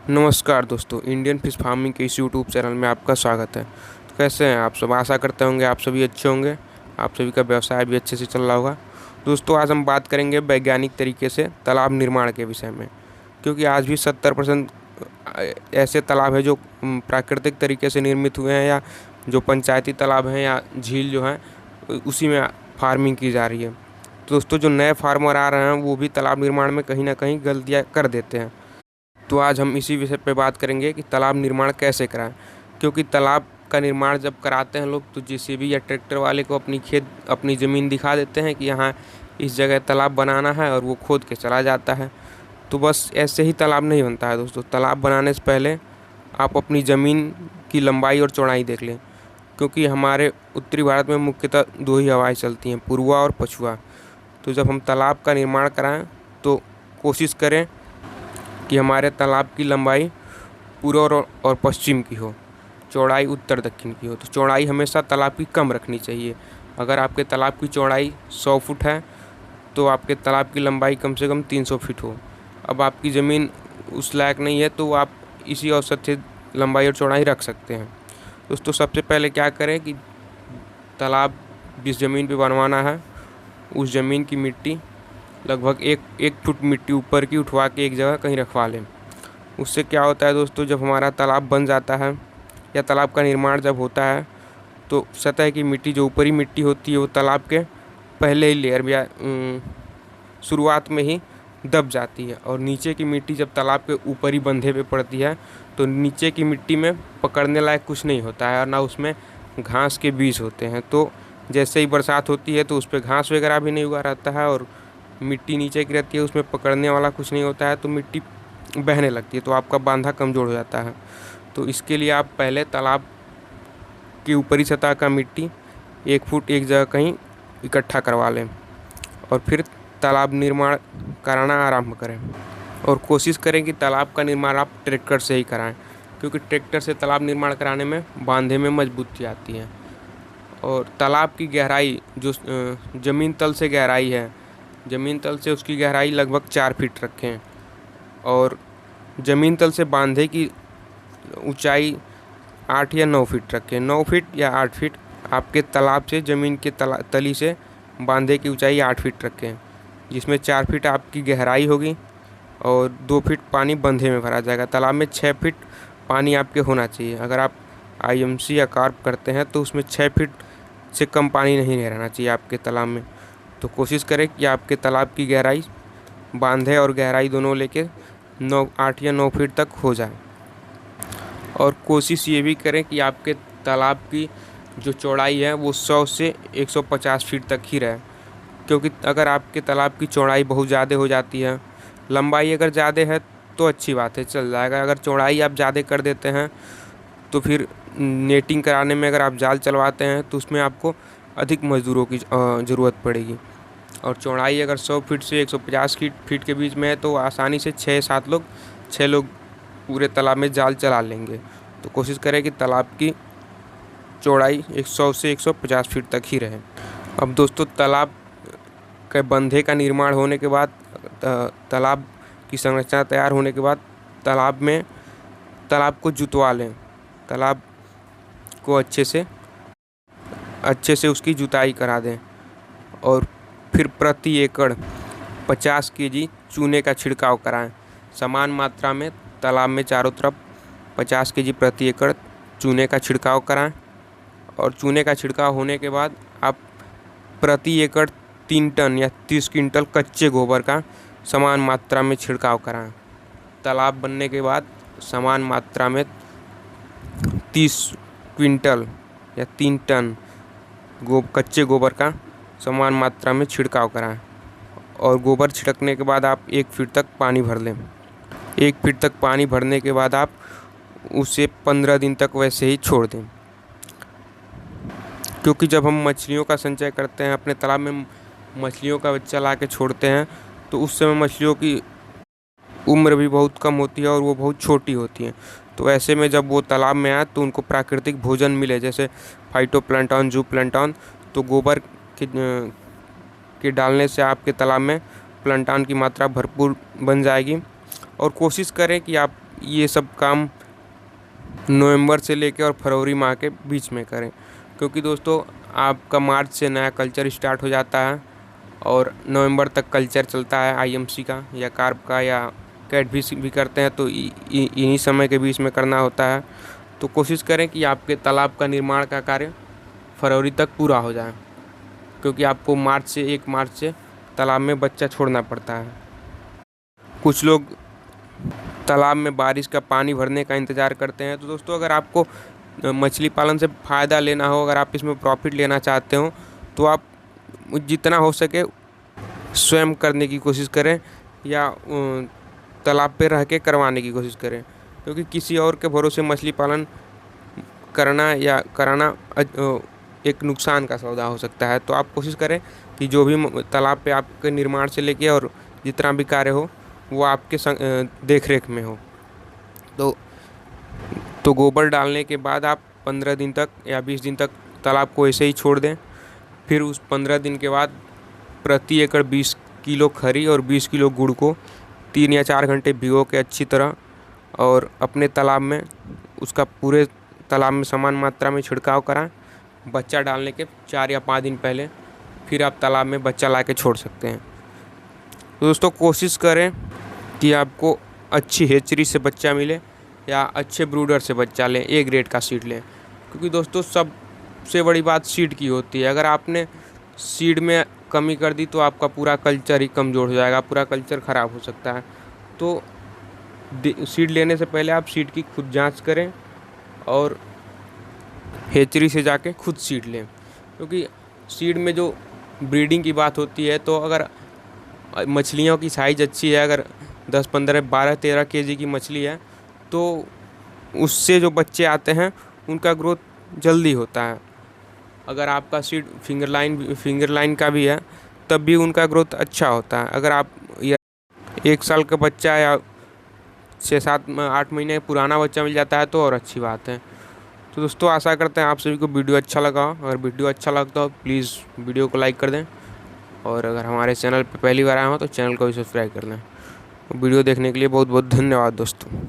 नमस्कार दोस्तों, Indian fish farming के इस यूट्यूब चैनल में आपका स्वागत है। तो कैसे हैं आप सब? आशा करते होंगे आप सभी अच्छे होंगे, आप सभी का व्यवसाय भी अच्छे से चल रहा होगा। दोस्तों, आज हम बात करेंगे वैज्ञानिक तरीके से तालाब निर्माण के विषय में, क्योंकि आज भी 70% ऐसे तालाब हैं जो प्राकृतिक तरीके से निर्मित हुए हैं, या जो पंचायती तालाब हैं या झील जो हैं उसी में फार्मिंग की जा रही है। तो दोस्तों, जो नए फार्मर आ रहे हैं वो भी तालाब निर्माण में कहीं ना कहीं गलतियाँ कर देते हैं। तो आज हम इसी विषय पे बात करेंगे कि तालाब निर्माण कैसे कराएं, क्योंकि तालाब का निर्माण जब कराते हैं लोग तो जेसीबी या ट्रैक्टर वाले को अपनी ज़मीन दिखा देते हैं कि यहाँ इस जगह तालाब बनाना है, और वो खोद के चला जाता है। तो बस ऐसे ही तालाब नहीं बनता है दोस्तों। तालाब बनाने से पहले आप अपनी ज़मीन की लंबाई और चौड़ाई देख लें, क्योंकि हमारे उत्तरी भारत में मुख्यतः दो ही हवाएं चलती हैं, पूर्वा और पछुआ। तो जब हम तालाब का निर्माण कराएं तो कोशिश करें कि हमारे तालाब की लंबाई पूर्व और पश्चिम की हो, चौड़ाई उत्तर दक्षिण की हो। तो चौड़ाई हमेशा तालाब की कम रखनी चाहिए। अगर आपके तालाब की चौड़ाई 100 फुट है तो आपके तालाब की लंबाई कम से कम 300 फीट हो। अब आपकी ज़मीन उस लायक नहीं है तो आप इसी औसत से लंबाई और चौड़ाई रख सकते हैं। दोस्तों, सबसे पहले क्या करें कि तालाब जिस ज़मीन पे बनवाना है उस ज़मीन की मिट्टी लगभग एक फुट मिट्टी ऊपर की उठवा के एक जगह कहीं रखवा लें। उससे क्या होता है दोस्तों, जब हमारा तालाब बन जाता है या तालाब का निर्माण जब होता है तो सतह की मिट्टी, जो ऊपरी मिट्टी होती है, वो तालाब के पहले ही लेयर या शुरुआत में ही दब जाती है, और नीचे की मिट्टी जब तालाब के ऊपरी बंधे पे पड़ती है तो नीचे की मिट्टी में पकड़ने लायक कुछ नहीं होता है, और ना उसमें घास के बीज होते हैं। तो जैसे ही बरसात होती है तो उस पर घास वगैरह भी नहीं उगा रहता है, और मिट्टी नीचे की रहती है, उसमें पकड़ने वाला कुछ नहीं होता है, तो मिट्टी बहने लगती है, तो आपका बांधा कमज़ोर हो जाता है। तो इसके लिए आप पहले तालाब की ऊपरी सतह का मिट्टी 1 फुट एक जगह कहीं इकट्ठा करवा लें, और फिर तालाब निर्माण कराना आरंभ करें। और कोशिश करें कि तालाब का निर्माण आप ट्रैक्टर से ही कराएं, क्योंकि ट्रैक्टर से तालाब निर्माण कराने में बांधे में मजबूती आती है। और तालाब की गहराई जो ज़मीन तल से गहराई है, ज़मीन तल से उसकी गहराई लगभग 4 फीट रखें, और ज़मीन तल से बांधे की ऊंचाई 8 या 9 फीट रखें। 9 फीट या 8 फीट आपके तालाब से ज़मीन के तली से बांधे की ऊंचाई 8 फीट रखें, जिसमें 4 फीट आपकी गहराई होगी और 2 फीट पानी बंधे में भरा जाएगा। तालाब में 6 फीट पानी आपके होना चाहिए। अगर आप आईएमसी या कार्प करते हैं तो उसमें 6 फीट से कम पानी नहीं रहना चाहिए आपके तालाब में। तो कोशिश करें कि आपके तालाब की गहराई, बांधे और गहराई दोनों लेके 8 या 9 फीट तक हो जाए। और कोशिश ये भी करें कि आपके तालाब की जो चौड़ाई है वो 100 से 150 फीट तक ही रहे, क्योंकि अगर आपके तालाब की चौड़ाई बहुत ज़्यादा हो जाती है, लंबाई अगर ज़्यादा है तो अच्छी बात है, चल जाएगा। अगर चौड़ाई आप ज़्यादा कर देते हैं तो फिर नेटिंग कराने में, अगर आप जाल चलवाते हैं तो उसमें आपको अधिक मज़दूरों की ज़रूरत पड़ेगी। और चौड़ाई अगर 100 फीट से 150 फीट के बीच में है तो आसानी से 6 लोग पूरे तालाब में जाल चला लेंगे। तो कोशिश करें कि तालाब की चौड़ाई 100 से 150 फीट तक ही रहे। अब दोस्तों, तालाब के बंधे का निर्माण होने के बाद, तालाब की संरचना तैयार होने के बाद तालाब को जुतवा लें। तालाब को अच्छे से उसकी जुताई करा दें, और फिर प्रति एकड़ 50 केजी चूने का छिड़काव कराएं। समान मात्रा में तालाब में चारों तरफ 50 केजी प्रति एकड़ चूने का छिड़काव कराएं। और चूने का छिड़काव होने के बाद आप प्रति एकड़ 3 टन या 30 क्विंटल कच्चे गोबर का समान मात्रा में छिड़काव कराएं। तालाब बनने के बाद समान मात्रा में 30 क्विंटल या 3 टन कच्चे गोबर का समान मात्रा में छिड़काव कराएं। और गोबर छिड़कने के बाद आप 1 फीट तक पानी भर लें। 1 फीट तक पानी भरने के बाद आप उसे 15 दिन तक वैसे ही छोड़ दें, क्योंकि जब हम मछलियों का संचय करते हैं, अपने तालाब में मछलियों का बच्चा ला के छोड़ते हैं, तो उस समय मछलियों की उम्र भी बहुत कम होती है और वो बहुत छोटी होती हैं। तो ऐसे में जब वो तालाब में आए तो उनको प्राकृतिक भोजन मिले, जैसे फाइटोप्लैंटन, जूप्लैंटन। तो गोबर के डालने से आपके तालाब में प्लैंटन की मात्रा भरपूर बन जाएगी। और कोशिश करें कि आप ये सब काम नवंबर से लेकर और फरवरी माह के बीच में करें, क्योंकि दोस्तों आपका मार्च से नया कल्चर स्टार्ट हो जाता है और नवंबर तक कल्चर चलता है आईएमसी का या कार्प का या कैट भी करते हैं, तो इन्हीं समय के बीच में करना होता है। तो कोशिश करें कि आपके तालाब का निर्माण का कार्य फरवरी तक पूरा हो जाए, क्योंकि आपको 1 मार्च से तालाब में बच्चा छोड़ना पड़ता है। कुछ लोग तालाब में बारिश का पानी भरने का इंतज़ार करते हैं। तो दोस्तों अगर आपको मछली पालन से फ़ायदा लेना हो, अगर आप इसमें प्रॉफिट लेना चाहते हो, तो आप जितना हो सके स्वयं करने की कोशिश करें या तालाब पे रह के करवाने की कोशिश करें, क्योंकि किसी और के भरोसे मछली पालन करना या कराना एक नुकसान का सौदा हो सकता है। तो आप कोशिश करें कि जो भी तालाब पे आपके निर्माण से लेके और जितना भी कार्य हो वो आपके देख रेख में हो। तो गोबर डालने के बाद आप 15 दिन तक या 20 दिन तक तालाब को ऐसे ही छोड़ दें। फिर उस 15 दिन के बाद प्रति एकड़ 20 किलो खरी और 20 किलो गुड़ को 3 या 4 घंटे भिगो के अच्छी तरह और अपने तालाब में उसका पूरे तालाब में समान मात्रा में छिड़काव कराएं। बच्चा डालने के 4 या 5 दिन पहले फिर आप तालाब में बच्चा ला के छोड़ सकते हैं। तो दोस्तों कोशिश करें कि आपको अच्छी हेचरी से बच्चा मिले या अच्छे ब्रूडर से बच्चा लें, ए ग्रेड का सीड लें, क्योंकि दोस्तों सबसे बड़ी बात सीड की होती है। अगर आपने सीड में कमी कर दी तो आपका पूरा कल्चर ही कमज़ोर हो जाएगा, पूरा कल्चर ख़राब हो सकता है। तो सीड लेने से पहले आप सीड की खुद जांच करें और हेचरी से जाके खुद सीड लें, क्योंकि सीड में जो ब्रीडिंग की बात होती है, तो अगर मछलियों की साइज़ अच्छी है, अगर 10, 15, 12, 13 केजी की मछली है, तो उससे जो बच्चे आते हैं उनका ग्रोथ जल्दी होता है। अगर आपका सीड फिंगर लाइन का भी है तब भी उनका ग्रोथ अच्छा होता है। अगर आप 1 साल का बच्चा या 6, 7, 8 महीने पुराना बच्चा मिल जाता है तो और अच्छी बात है। तो दोस्तों आशा करते हैं आप सभी को वीडियो अच्छा लगा हो। अगर वीडियो अच्छा लगता हो प्लीज़ वीडियो को लाइक कर दें, और अगर हमारे चैनल पर पहली बार आए हो तो चैनल को भी सब्सक्राइब कर लें। वीडियो देखने के लिए बहुत बहुत धन्यवाद दोस्तों।